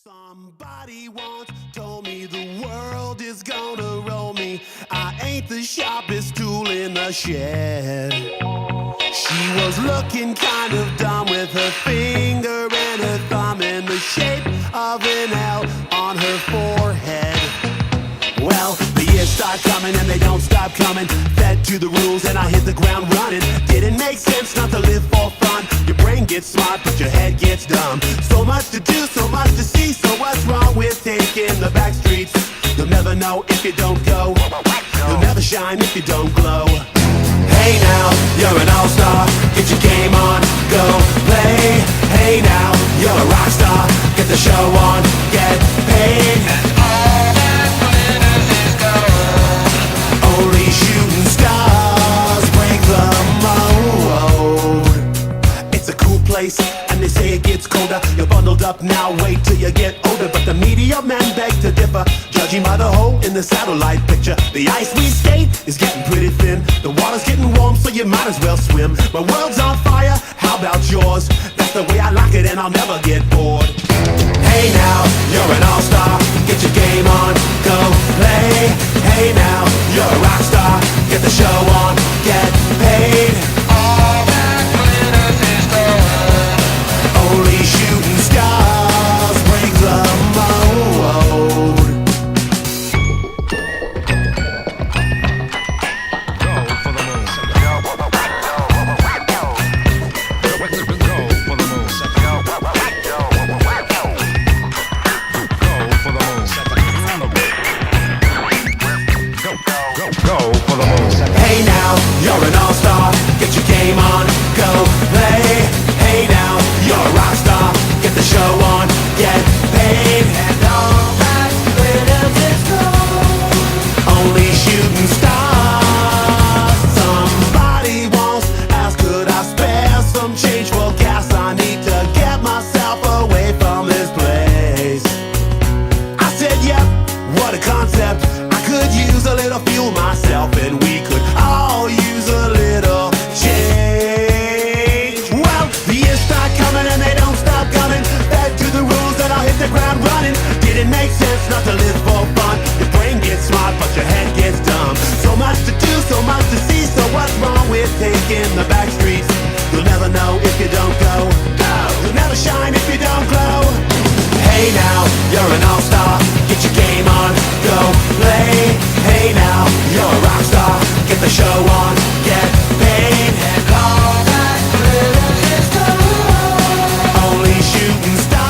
Somebody once told me the world is gonna roll me. I ain't the sharpest tool in the shed. She was looking kind of dumb with her finger and her thumb in the shape of an L on her forehead. Well, the years start coming and they don't stop coming. Fed to the rules and I hit the ground running. Didn't make sense not to live for fun. Your brain gets smart but your head gets dumb. So much to do, so much to see. So what's wrong with taking the back streets? You'll never know if you don't go. You'll never shine if you don't glow. Hey now, you're an all-star. Get your game on, go play. Hey now, you're a rock star. Get the show on, get paid. Only shooting stars break the mold. It's a cool place, and they say it gets colder. You're bundled up now, wait till you get older. But the media men beg to differ, judging by the hole in the satellite picture. The ice we skate is getting pretty thin. The water's getting warm, so you might as well swim. My world's on fire, how about yours? That's the way I like it, and I'll never get bored. Hey now, you're an all-star. Get your game on, go play. Hey now, you're a rock star. Get the show on, get paid. All that glitters is gold. Only shooting stars break the mold. Go for the moon. Go for the moon. Go for the moon. Hey now, you're an all-star. Get your game on, go play. Hey now, you're a rock star. Get the show on, get paid. And all that glitters is gold. Only shooting stars. Somebody once asked, could I spare some change for gas? I need to get myself away from this place. I said, yep, what a concept. I could use a little fuel myself, and we could all use a little change. Well, the years start coming and they don't stop coming. Back to the rules and I'll hit the ground running. Didn't make sense not to live for fun. Your brain gets smart but your head gets dumb. So much to do, so much to see. So what's wrong with taking the back streets? You'll never know if you don't go. You'll never shine if you don't glow. Hey now, you're an all-star. Get your game on, go play. Hey now, you're a rock star. Get the show on, get paid. And all that glitters is gold. Only shooting stars.